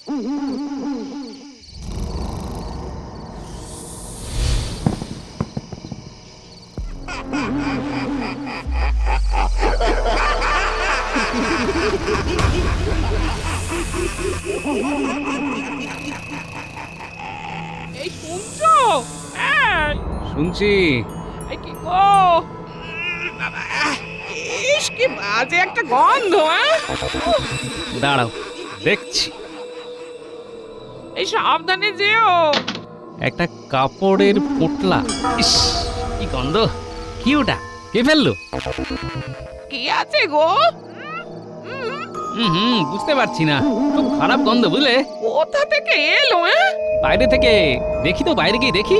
এই শুনছো? এই, শুনছি। এই কি গো? বাবা, ইস কি বাজে একটা গন্ধ! দাঁড়াও, দেখছি। এই সাবধানে যেও। একটা কাপড়ের পোটলা। ইস, কি গন্ধ! কি ওটা? কে ফেললো? কি আছে গো? বুঝতে পারছি না, খুব খারাপ গন্ধ, বুঝলে? কোথা থেকে এলো? বাইরে থেকে। দেখি তো, বাইরে গিয়ে দেখি।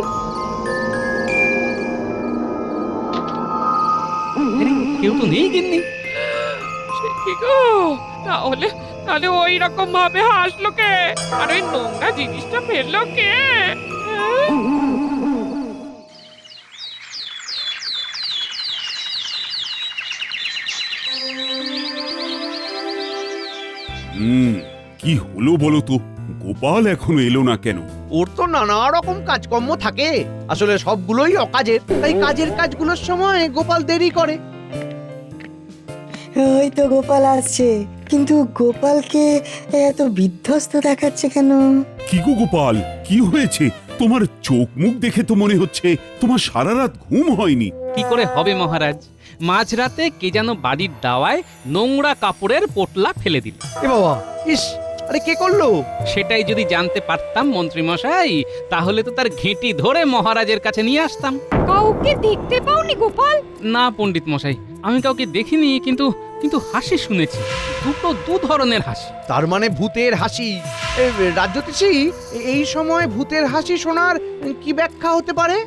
আরে, কেউ তো নেই গিন্নি। সে কি গো? তাহলে তাহলে ওই রকম ভাবে হাসলো কে? আর ওই নোংরা জিনিসটা ফেললো কে? কি হলো বলো তো? গোপাল এখনো এলো না কেন? ওর তো নানা রকম কাজকর্ম থাকে, আসলে সবগুলোই অকাজের, তাই কাজের কাজগুলোর সময় গোপাল দেরি করে। ওই তো গোপাল আসছে, কিন্তু গোপালকে এত বিধ্বস্ত দেখাচ্ছে কেন? কি গো গোপাল, কি হয়েছে? তোমার চোখ মুখ দেখে তো মনে হচ্ছে তোমার সারা রাত ঘুম হয়নি। কি করে হবে মহারাজ? মাঝরাতে কে যেন বাড়ির দাওয়ায় নোংরা কাপড়ের পোটলা ফেলে দিল। এ বাবা, ইস, আরে কে করলো? সেটাই যদি জানতে পারতাম মন্ত্রী মশাই, তাহলে তো তার ঘেঁটি ধরে মহারাজের কাছে নিয়ে আসতাম। কাউকে দেখতে পাওনি গোপাল? না পণ্ডিত মশাই, আমি কাউকে দেখিনি, কিন্তু কিন্তু হাসি শুনেছি। দু ধরনের হাসি। তার মানে ভূতের হাসি। রাজ্যতীশী, এই সময় ভূতের হাসি শোনার কি ব্যাখ্যা হতে পারে?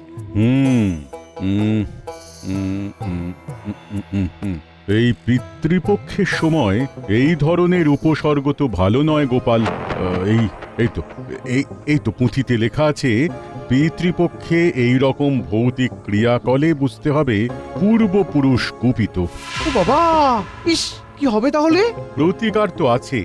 এই পিতৃপক্ষের সময় এই ধরনের উপসর্গ তো ভালো নয় গোপাল। এই এই তো পুঁথিতে লেখা আছে, পিতৃপক্ষে এই রকম ভৌতিক ক্রিয়াকলে বুঝতে হবে পূর্বপুরুষ কুপিত। ও বাবা, ইস, কি হবে তাহলে? প্রতিকার তো আছে,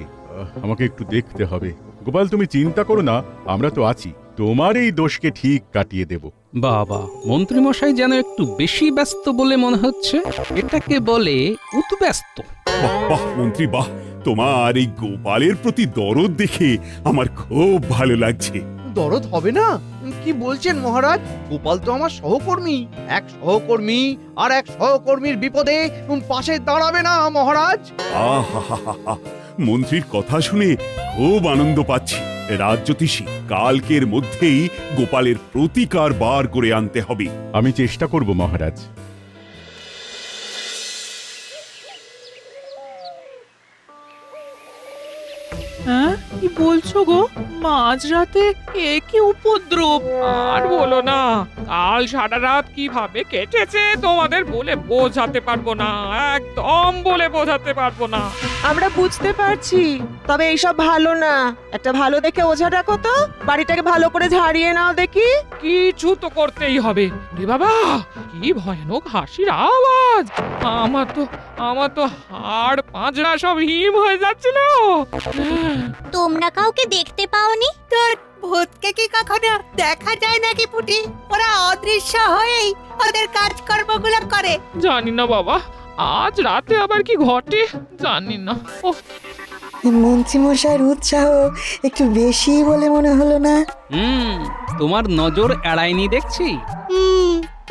আমাকে একটু দেখতে হবে। গোপাল, তুমি চিন্তা করো না, আমরা তো আছি, তোমার এই দোষকে ঠিক কাটিয়ে দেব। বাবা, মন্ত্রী মশাই যেন একটু বেশি ব্যস্ত বলে মনে হচ্ছে। এটাকে বলে উদ্ব্যস্ত। বাহ বাহ মন্ত্রী, বাহ! তোমার এই গোপালের প্রতি দরদ দেখে আমার খুব ভালো লাগছে। দরদ হবে না? কি বলছেন মহারাজ? গোপাল তো আমার সহকর্মী। এক সহকর্মী আর এক সহকর্মীর বিপদে পাশে দাঁড়াবে না মহারাজ? আহা, মন্ত্রীর কথা শুনে খুব আনন্দ পাচ্ছি। রাজ্যতীশী, কালকের মধ্যেই গোপালের প্রতিকার বার করে আনতে হবে। আমি চেষ্টা করব মহারাজ। হ্যাঁ, কি বলছো গো? মাঝরাতে এ কি উপদ্রব! আর বলো না, কাল সারা রাত কিভাবে কেটেছে তোমাদের বলে বোঝাতে পারবো না, একদম বলে বোঝাতে পারবো না। আমরা বুঝতে পারছি, তবে এইসব ভালো না। একটা ভালো দেখে ওঝা ডাকো তো, বাড়িটাকে ভালো করে ঝাড়িয়ে নাও দেখি। কিছু তো করতেই হবে। রে বাবা, কি ভয়ানক হাসির আওয়াজ! আমার তো হাড় পাঁজরা সব হিম হয়ে যাচ্ছিল। তোমরা কাউকে দেখতে পাওনি? তোর ভূতকে কি কখনো দেখা যায় নাকি পুটি? ওরা অদৃশ্য হয়েই ওদের কাজকর্মগুলো করে। জানি না বাবা, আজ রাতে আবার কি ঘটে জানি না। মন্ত্রী মশাইয়ের উৎসাহ একটু বেশি বলে মনে হলো না? তোমার নজর এড়ায়নি দেখছি।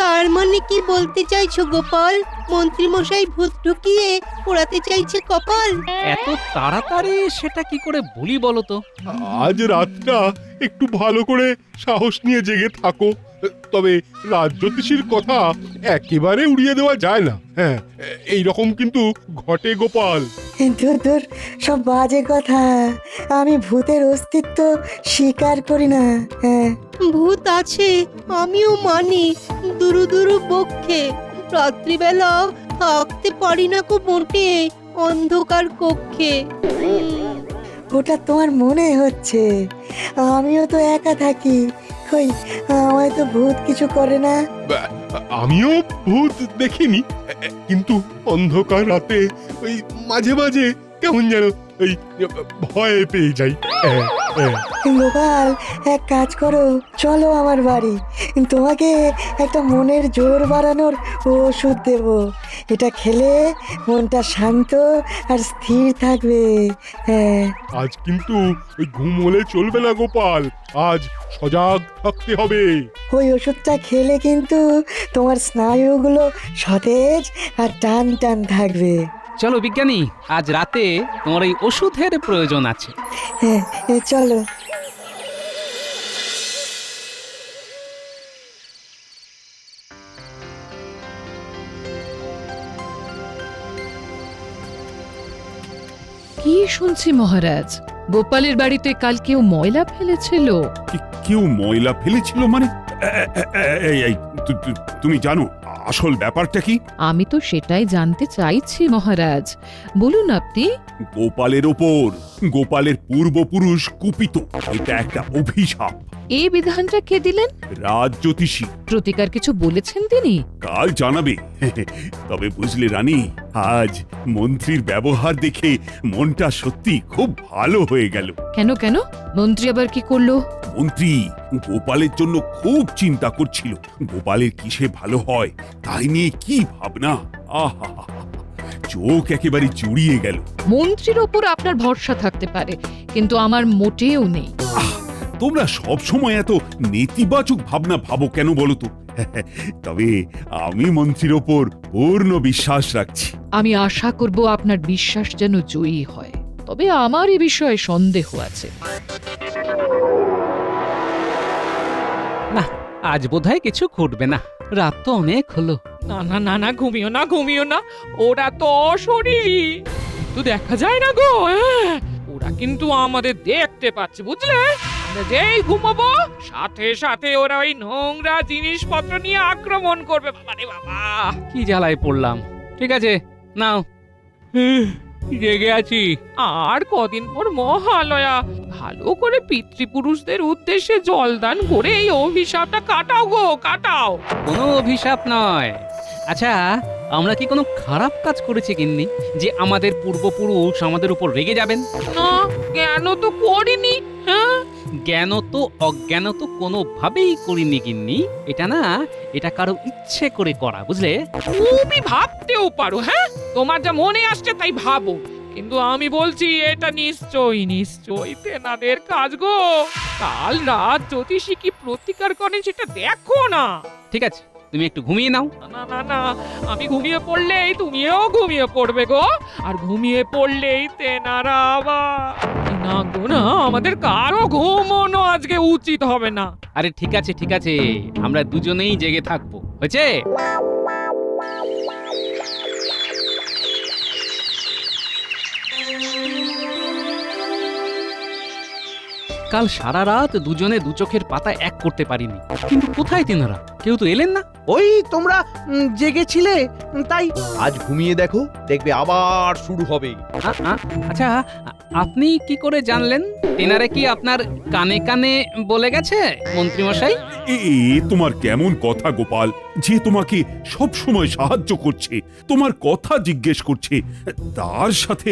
তার মানে কি বলতে চাইছো গোপাল? মন্ত্রী মশাই ভূত ঢুকিয়ে পোড়াতে চাইছে কপাল? এত তাড়াতাড়ি সেটা কি করে বলি বলো তো? আজ রাতটা একটু ভালো করে সাহস নিয়ে জেগে থাকো। তবে রাজ্যতীশীর কথা একেবারে উড়িয়ে দেওয়া যায় না। হ্যাঁ, এই রকম কিন্তু ঘটে গোপাল। দূর দূর, সব বাজে কথা। আমি ভূতের অস্তিত্ব স্বীকার করি না। হ্যাঁ, ভূত আছে, আমিও মানি, দুরু দুরু বক্ষে। রাত্রিবেলা থাকতে পারি না কো মোটে অন্ধকার কক্ষে। ওটা তোমার মনে হচ্ছে, আমিও তো একা থাকি। কই, আমায় তো ভূত কিছু করে না। আমিও ভূত দেখিনি, কিন্তু অন্ধকার রাতে ওই মাঝে মাঝে কেমন যেন ওই ভয় পেয়ে যাই। গোপাল এক কাজ করো, চলো আমার বাড়ি, তোমাকে একটা মনের জোর বাড়ানোর ওষুধ দেব। এটা খেলে মনটা শান্ত আর স্থির থাকবে। হ্যাঁ, আজ কিন্তু ওই ঘুম হলে চলবে না গোপাল, আজ সজাগ থাকতে হবে। ওই ওষুধটা খেলে কিন্তু তোমার স্নায়ুগুলো সতেজ আর টান টান থাকবে। চলো বিজ্ঞানী, আজ রাতে তোমার এই ওষুধের প্রয়োজন আছে। হ্যাঁ, চলো। কি শুনছি মহারাজ, গোপালের বাড়িতে কাল কেউ ময়লা ফেলেছিল? কেউ ময়লা ফেলেছিল মানে? এই, তুমি জানো আসল ব্যাপারটা কি? আমি তো সেটাই জানতে চাইছি মহারাজ, বলুন আপনি। গোপালের ওপর গোপালের পূর্বপুরুষ কুপিত, এটা একটা অভিশাপ। এই বিধানটা কে দিলেন? রাজ জ্যোতিষী প্রতিকার কিছু বলেছেন তিনি? কাল জানাবে। তবে বুঝলে রানী, আজ মন্ত্রীর ব্যবহার দেখে মনটা সত্যি খুব ভালো হয়ে গেল। কেন কেন? মন্ত্রী আবার কি করলো? মন্ত্রী গোপালের জন্য খুব চিন্তা করছিল, গোপালের কিসে ভালো হয় তাই নিয়ে কি ভাবনা। আহা, চোখ একেবারে জুড়িয়ে গেল। মন্ত্রীর ওপর আপনার ভরসা থাকতে পারে, কিন্তু আমার মোটেও নেই। তোমরা সব সময় এত নেতিবাচক ভাবনা ভাবো কেন বলো তো? তবে আমি মন্ত্রীর ওপর পূর্ণ বিশ্বাস রাখছি। আমি আশা করব আপনার বিশ্বাস যেন জয়ী হয়, তবে আমার এ বিষয়ে সন্দেহ আছে। না, আজ বোধহয় কিছু ঘটবে না, রাত তো অনেক হলো। না না না না, ঘুমিও না ঘুমিও না, ওরা তো অশরীরী, তো দেখা যায় না গো। ওরা কিন্তু আমাদের দেখতে পাচ্ছে, বুঝলে? আমরা যেই ঘুমাবো সাথে সাথে ওরা ওই নোংরা জিনিসপত্র নিয়ে আক্রমণ করবে। বাবা রে বাবা, কি জ্বালায় পড়লাম। ঠিক আছে, নাও। জেগে আছি। আর কদিন পর মহালয়া, ভালো করে পিতৃপুরুষদের উদ্দেশ্যে জলদান করে এই অভিশাপটা কাটাও গো, কাটাও। কোনো অভিশাপ নয়। আচ্ছা, আমরা কি কোনো খারাপ কাজ করেছি গিন্নি যে আমাদের পূর্বপুরুষ আমাদের উপর রেগে যাবেন? না, কেন তো করিনি। হ্যাঁ, জ্ঞান তো অজ্ঞান তো কোনোভাবেই করিনি গিন্নি। এটা কারো ইচ্ছে করে করা, বুঝলে? তুমি ভাবতেও পারো। হ্যাঁ, তোমার যা মনে আসছে তাই ভাবো, কিন্তু আমি বলছি এটা নিশ্চয়ই তেনাদের কাজ গো। কাল রাত জ্যোতিষী কি প্রতিকার করেন সেটা দেখো না। ঠিক আছে, তুমি একটু ঘুমিয়ে নাও। না না না, আমি ঘুমিয়ে পড়লেই তুমিও ঘুমিয়ে পড়বে গো, আর ঘুমিয়ে পড়লেই তেনারা আবার না গো না, আমাদের কারো ঘুমোনো আজকে উচিত হবে না। আরে ঠিক আছে, আমরা দুজনেই জেগে থাকবো, হয়েছে? কাল সারা রাত দুজনে দু চোখের পাতা এক করতে পারিনি, কিন্তু কোথায় তিনারা? কেউ তো এলেন না। ওই তোমরা জেগেছিলে তাই আজ ঘুমিয়ে দেখো, দেখবে আবার শুরু হবে। আচ্ছা, আপনি কি করে জানলেন? তেনারা কি আপনার কানে কানে বলে গেছে মন্ত্রীমশাই? এ তোমার কেমন কথা গোপাল, যে তোমাকে সব সময় সাহায্য করছে, তোমার কথা জিজ্ঞেস করছে, তার সাথে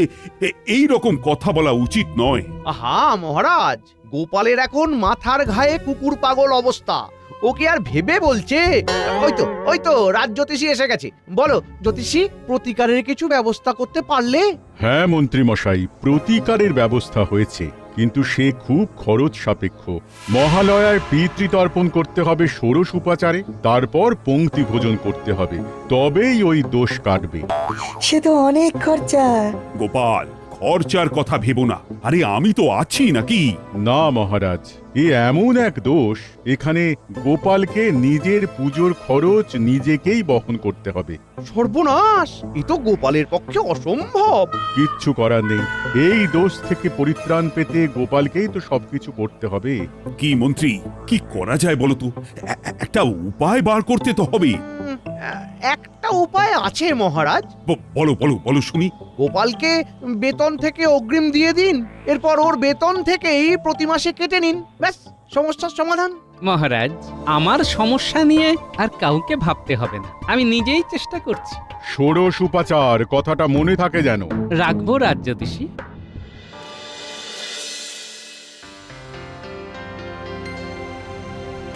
এই রকম কথা বলা উচিত নয়। আহা মহারাজ, গোপালের এখন মাথার ঘায়ে কুকুর পাগল অবস্থা, ওকে আর ভেবে বলছে। ওই তো রাজ জ্যোতিষী এসে গেছে। বলো জ্যোতিষী, প্রতিকারের কিছু ব্যবস্থা করতে পারলে? হ্যাঁ মন্ত্রী মশাই, প্রতিকারের ব্যবস্থা হয়েছে, কিন্তু সে খুব খরচ সাপেক্ষ। মহালয়ায় পিতৃতর্পণ করতে হবে ষোড়শ উপাচারে, তারপর পংক্তি ভোজন করতে হবে, তবেই ওই দোষ কাটবে। সে তো অনেক খরচা। গোপাল, খরচার কথা ভেবো না, আরে আমি তো আছি নাকি? না মহারাজ, এ এমন এক দোষ, এখানে গোপালকে নিজের পুজোর খরচ নিজেকেই বহন করতে হবে। সর্বনাশ, এ তো গোপালের পক্ষে অসম্ভব। কিচ্ছু করার নেই, এই দোষ থেকে পরিত্রাণ পেতে গোপালকেই তো সবকিছু করতে হবে। কি মন্ত্রী, কি করা যায় বলো তো? একটা উপায় বার করতে তো হবে। একটা উপায় আছে মহারাজ। বলো শুনি। গোপালকে বেতন থেকে অগ্রিম দিয়ে দিন, এরপর ওর বেতন থেকেই প্রতি মাসে কেটে নিন, ব্যাস সমস্যার সমাধান। মহারাজ, আমার সমস্যা নিয়ে আর কাউকে ভাবতে হবে না, আমি নিজেই চেষ্টা করছি। ষোড়শ উপাচার, কথাটা মনে থাকে যেন। রাখবো রাজ জ্যোতিষী।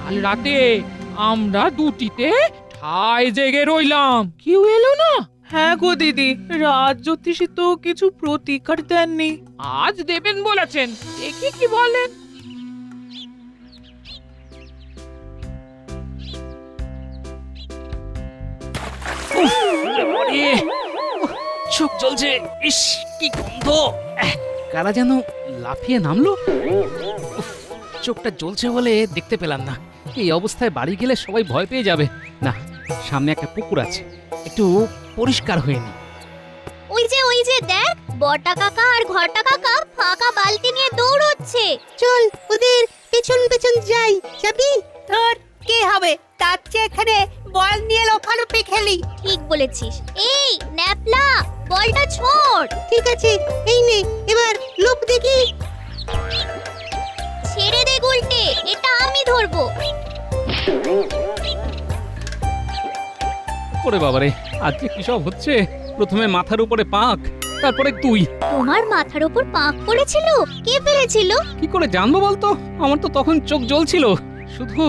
কাল রাতে আমরা দুটিতে ঠাই জেগে রইলাম, কেউ এলো না। হ্যাঁ গো দিদি, রাজ জ্যোতিষী তো কিছু প্রতিকার দেননি। আজ দেবেন বলেছেন, দেখি কি বলেন। চোখ জ্বলছে, ইস কি গন্ধ! কারা যেন লাফিয়ে নামলো। উফ, চোখটা জ্বলছে বলে দেখতে পেলাম না। এই অবস্থায় বাড়ি গেলে সবাই ভয় পেয়ে যাবে। না, সামনে একটা পুকুর আছে, একটু পরিষ্কার হয়নি। ওই যে দেখ, বটা কাকা আর ঘটা কাকা ফাঁকা বালতি নিয়ে দৌড়চ্ছে। চল ওদের পেছন পেছন যাই। যাবি? ধর, কে হবে তার চেয়ে এখানে বল নিয়ে লোফালোফি খেলি। ঠিক বলেছিস। এই ন্যাপলা, বলটা ছোট। ঠিক আছে, এই নে, এবার লোক দেখি। ছেড়ে দে গুলটে, এটা আমি ধরবো। ওরে বাবারে, আজকে কি সব হচ্ছে! প্রথমে মাথার উপরে পাক, তারপরে তুই। তোমার মাথার উপর পাক পড়েছিল? কে ফেলেছিল? কি করে জানবো বলতো? আমার তো তখন চোখ জ্বলছিল। শুধু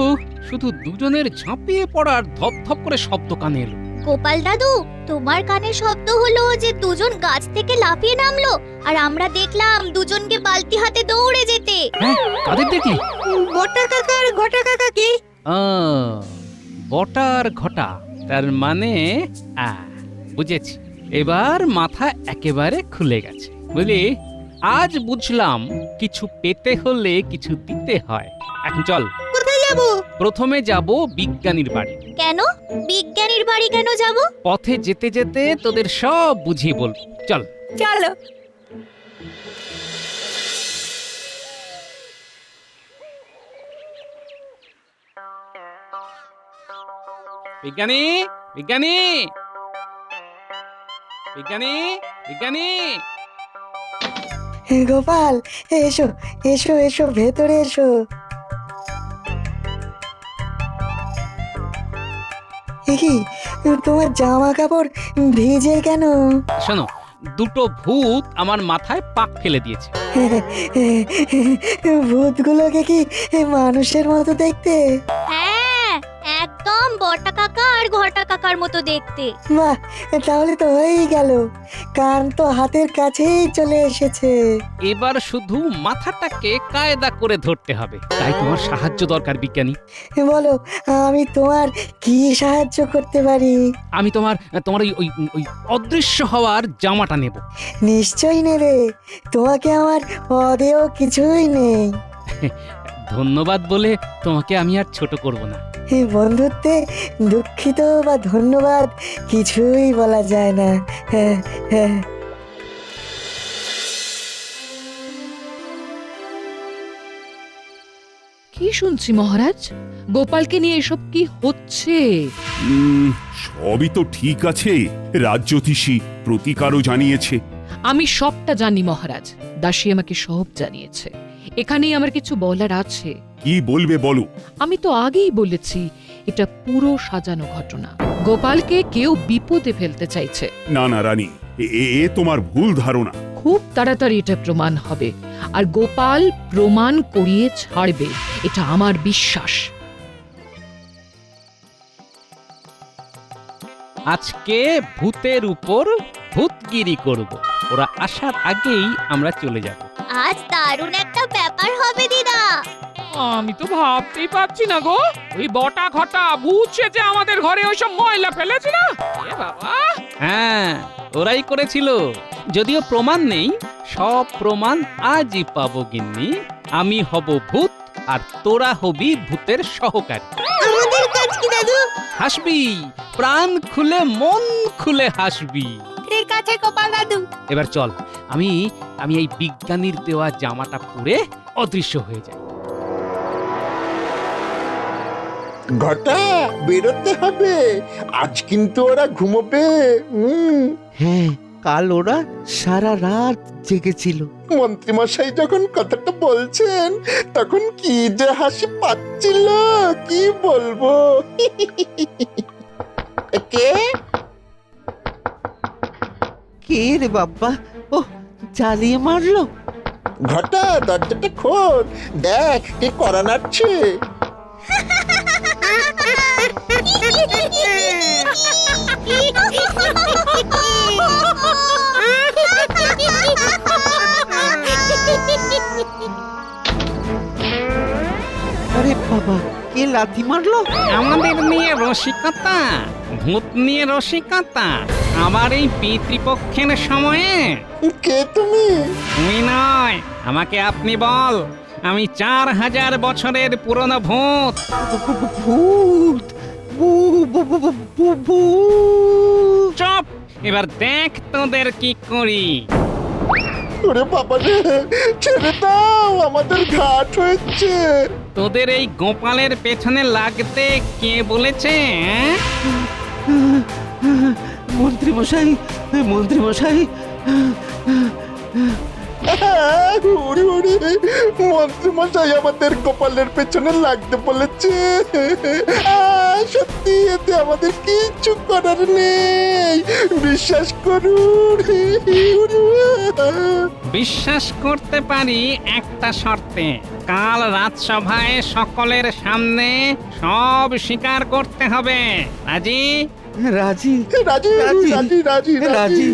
শুধু দুজনের ঝাঁপিয়ে পড়ার ধপ ধপ করে শব্দ কানে এলো। গোপাল দাদু, তোমার কানে শব্দ হলো যে দুজন গাছ থেকে লাফিয়ে নামলো, আর আমরা দেখলাম দুজনকে বালতি হাতে দৌড়ে যেতে। হ্যাঁ, কাদের দেখলি? বটা কাকার ঘটা কাকাকে। বটার ঘটা, তার মানে বুঝেছি। এবার মাথা একেবারে খুলে গেছে, বুঝলি? আজ বুঝলাম কিছু পেতে হলে কিছু দিতে হয়। এখন চল। কোথায় যাব? প্রথমে যাব বিজ্ঞানীর বাড়ি। কেন? বিজ্ঞানীর বাড়ি কেন যাব? পথে যেতে যেতে তোদের সব বুঝিয়ে বলবো। চল। চলো। বিজ্ঞানী, বিজ্ঞানী, বিজ্ঞানী, বিজ্ঞানী! গোপাল, এসো এসো এসো, ভেতরে এসো। এ কি, তোমার জামা কাপড় ভিজে কেন? শোনো, দুটো ভূত আমার মাথায় পাক ফেলে দিয়েছে। ভূতগুলোকে কি মানুষের মতো দেখতে? হ্যাঁ, একদম বটা কাকা আর ঘটা কাকার মতো দেখতে। বাহ, তাহলে তো হয়েই গেল, কান তো হাতের কাছেই চলে এসেছে। এবার শুধু মাথাটাকে কায়দা করে ধরতে হবে। তাই তোমার সাহায্য দরকার বিজ্ঞানী। বলো, আমি তোমার কি সাহায্য করতে পারি? আমি তোমার তোমার ওই ওই ওই অদৃশ্য হওয়ার জামাটা নেব। নিশ্চয়ই নেবে, তোমাকে আমার অদেয় কিছুই নেই। ধন্যবাদ বলে তোমাকে আমি আর ছোট করব না। এই বন্ধুত্বে দুঃখিত বা ধন্যবাদ কিছুই বলা যায় না। হ্যাঁ হ্যাঁ। কি শুনছি মহারাজ? গোপালকে নিয়ে এসব কি হচ্ছে? সবই তো ঠিক আছে। রাজ্যতীষী প্রতিকারও জানিয়েছে। আমি সবটা জানি মহারাজ, দাসী আমাকে সব জানিয়েছে। এখানেই আমার কিছু বলার আছে। কি বলবে বলো। আমি তো আগেই বলেছি, এটা পুরো সাজানো ঘটনা। গোপালকে কেউ বিপদে ফেলতে চাইছে। না না রানী, এ তোমার ভুল ধারণা। খুব তাড়াতাড়ি এটা প্রমাণ হবে, আর গোপাল প্রমাণ করিয়ে ছাড়বে, এটা আমার বিশ্বাস। আজকে ভূতের উপর ভূতগিরি করব। ওরা আসার আগেই আমরা চলে যাব। আজ দারুণ একটা ব্যাপার হবে দিদা। আমি তো ভাবতেই পারছি না গো, ওই বটা ঘটা ভূত সেজে আমাদের ঘরে ওইসব ময়লা ফেলেছিল। এ বাবা! হ্যাঁ, ওরাই করেছিল। যদিও প্রমাণ নেই, সব প্রমাণ আজই পাবো গিন্নি। আমি হব ভূত আর তোরা হবি ভূতের সহকারী। আমাদের কাজ কি দাদু? হাসবি, প্রাণ খুলে মন খুলে হাসবি। ঠিক আছে গোপাল দাদু। এবার চল, আমি এই বিজ্ঞানীর দেওয়া জামাটা পরে অদৃশ্য হয়ে যাই। ঘটা, বেরোতে হবে, আজ কিন্তু ওরা ঘুমোবে। হ্যাঁ, কাল ওরা সারা রাত জেগেছিল। মন্ত্রীমশাই যখন কথাটা বলছেন তখন কি যে হাসি পাচ্ছিল, কি বলবো। কে কে রে বাবা? ও, জ্বালিয়ে মারলো। ঘটা, দরজাটা খোল, দেখ কে করা নাড়ছে। আরে বাবা, কে লাথি মারলো? আমাদের নিয়ে রসিকতা, ভূত নিয়ে রসিকতা, আবার এই পিতৃপক্ষের সময়ে। কে তুমি? তুমি নয়, আমাকে আপনি বল। আমি 4000 বছরের পুরনো ভূত। ভূত! ভূত! চুপ! এবার দেখ তোদের কি করি। ওরে বাবা রে, ছেড়ে দাও, আমাদের ঘাট হয়েছে। তোদের এই গোপালের পেছনে লাগতে কে বলেছে? মন্ত্রী মশাই, মন্ত্রী মশাই। ওরে ওরে, মন্ত্রী মশাই আমাদের গোপালের পেছনে লাগতে বলেছে। সত্যি, এতে আমাদের কিচ্ছু করার নেই, বিশ্বাস করুন। বিশ্বাস করতে পারি একটা শর্তে। কাল রাজসভায় সকলের সামনে সব স্বীকার করতে হবে। রাজি? রাজি, রাজি রাজি রাজি রাজি রাজি।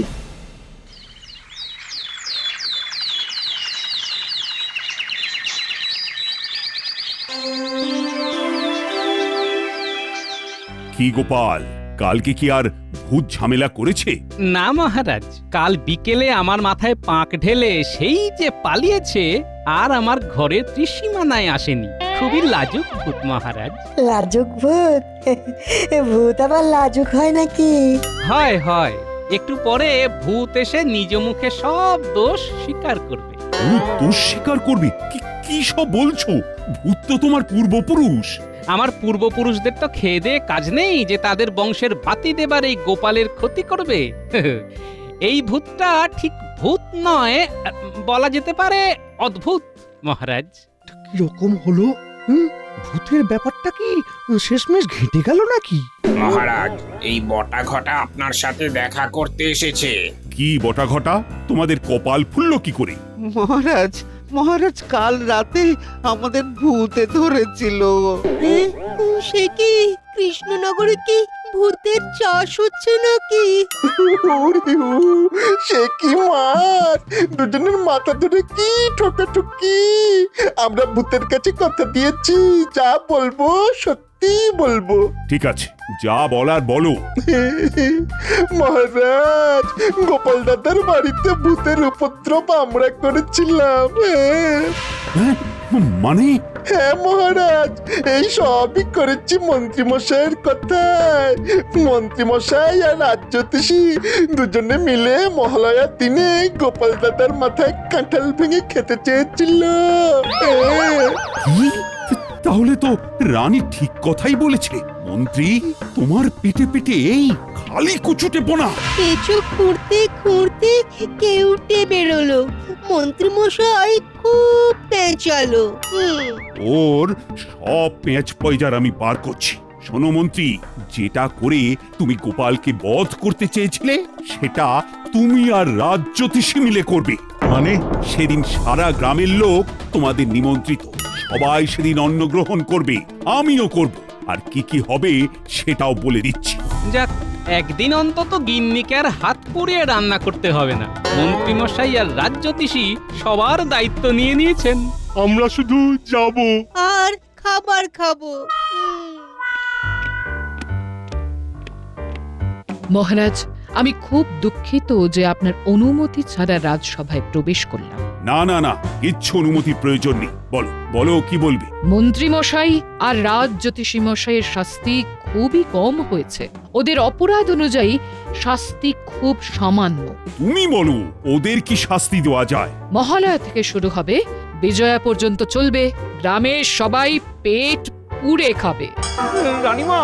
কি গোপাল, কালকে কি আর ভূত ঝামেলা করেছে? না মহারাজ, কাল বিকেলে আমার মাথায় পাক ঢেলে সেই যে পালিয়েছে, আর আমার ঘরের ত্রিসীমানায় আসেনি। খুবই লাজুক ভূত মহারাজ। লাজুক ভূত? ভূত আবার লাজুক হয় নাকি? হয় হয়, একটু পরে ভূত এসে নিজ মুখে সব দোষ স্বীকার করবে। ভূত দোষ স্বীকার করবে? কি সব বলছো? ভূত তো তোমার পূর্বপুরুষ। আমার পূর্বপুরুষদের তো খেয়ে দেয়ে কাজ নেই যে তাদের বংশের বাতি দেবার এই গোপালের ক্ষতি করবে। এই ভূতটা ঠিক ভূত নয়, বলা যেতে পারে অদ্ভুত মহারাজ। কিরকম হলো? ভূতের ব্যাপারটা কি শেষমেশ ঘেঁটে গেল নাকি? মহারাজ, এই বটা ঘটা আপনার সাথে দেখা করতে এসেছে। কি বটা ঘটা? তোমাদের কপাল ফুললো কি করে? মহারাজ, মহারাজ কাল রাতে আমাদের ভূতে ধরেছিল। সে কি কৃষ্ণনগরে কি ভূতের চাষ হচ্ছে নাকি? সে কি মার, দুজনের মাথা ধরে কি ঠোকাঠুকি। আমরা ভূতের কাছে কথা দিয়েছি, যা বলবো সত্যি বলবো। ঠিক আছে, যা বলার বলো। মহারাজ, গোপাল দাদার বাড়িতে ভূতের উপদ্রব আমরা করেছিলাম। হ্যাঁ, মানে? হ্যাঁ মহারাজ, এই সবই করেছি মন্ত্রী মশাইয়ের কথায়। মন্ত্রী মশাই আর রাজ্যোতিষী দুজনে মিলে মহালয়ার দিনে গোপাল দাদার মাথায় কাঁঠাল ভেঙে খেতে চেয়েছিল। কি? তাহলে তো রানী ঠিক কথাই বলেছে। মন্ত্রী, তোমার পেটে পেটে এই খালি কুচুটে পোনা। কিছু খুঁড়তে খুঁড়তে কেউটে বেরোলো। মন্ত্রী মশাই খুব পেঁচালো। ওর সব পেঁচ পয়জার আমি বার করছি। শোনো মন্ত্রী, যেটা করে তুমি গোপালকে বধ করতে চেয়েছিলে, সেটা তুমি আর রাজ্যোতিষী মিলে করবে। মানে? সেদিন সারা গ্রামের লোক তোমাদের নিমন্ত্রিত, সবাই সেদিন অন্ন গ্রহণ করবে, আমিও করব। আর কি কি হবে সেটাও বলে দিচ্ছি। যাক, একদিন অন্তত গিন্নিকে আর হাত পুড়িয়ে রান্না করতে হবে না। মন্ত্রী মশাই আর রাজ্যোতিষী সবার দায়িত্ব নিয়ে নিয়েছেন। আমরা শুধু যাব আর খাবার খাবো। মহারাজ, আমি খুব দুঃখিত যে আপনার অনুমতি ছাড়া রাজসভায় প্রবেশ করলাম। না না না, কিচ্ছু অনুমতির প্রয়োজন নেই। বলো বলো, কি বলবে? মন্ত্রী মশাই আর রাজ্যোতিষী মশাইয়ের শাস্তি খুবই কম হয়েছে। ওদের অপরাধ অনুযায়ী শাস্তি খুব সামান্য। তুমি বলো, ওদের কি শাস্তি দেওয়া যায়? মহালয়া থেকে শুরু হবে, বিজয়া পর্যন্ত চলবে। গ্রামের সবাই পেট পুড়ে খাবে। রানীমা,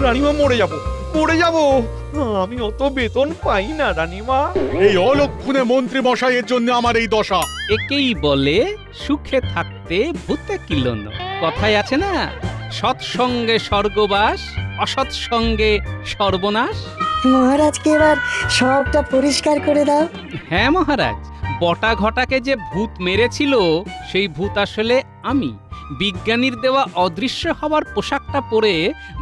রানীমা মরে যাব, মরে যাব। আমি অত বেতন পাই না রানীমা। এই অলক্ষণে মন্ত্রী মশাইয়ের জন্য আমার এই দশা। একেই বলে সুখে থাকতে ভূতে কিলোনো। কথায় আছে না, সৎসঙ্গে স্বর্গবাস, অসৎসঙ্গে সর্বনাশ। মহারাজকে এবার সবটা পরিষ্কার করে দাও। হ্যাঁ মহারাজ, বটা ঘটাকে যে ভূত মেরেছিল, সেই ভূত আসলে আমি। বিজ্ঞানীর দেওয়া অদৃশ্য হওয়ার পোশাকটা পরে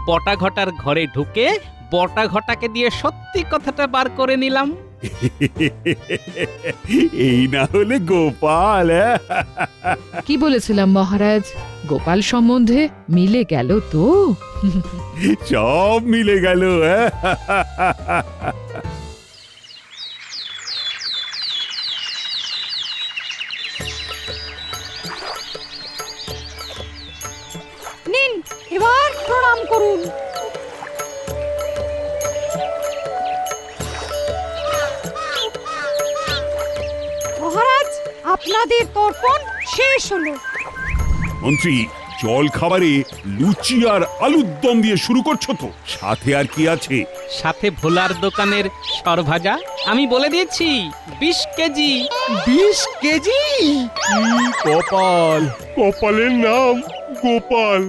বটা ঘটার ঘরে ঢুকে বটা ঘটাকে দিয়ে সত্যি কথাটা বার করে নিলাম। এই না হলে গোপাল, হ্যাঁ? কি বলেছিলাম মহারাজ, গোপাল সম্বন্ধে মিলে গেল তো? সব মিলে গেল, হ্যাঁ? নিন এবার প্রণাম করুন। মহারাজ আপনাদের তর্পণ শেষ হলো। মন্ত্রী, জল খাবারে লুচি আর আলুর দম দিয়ে শুরু করছো তো? সাথে আর কি আছে? সাথে ভোলার দোকানের সরভাজা, আমি বলে দিয়েছি 20 কেজি। 20 কেজি? কপাল, কপালের নাম গোপাল।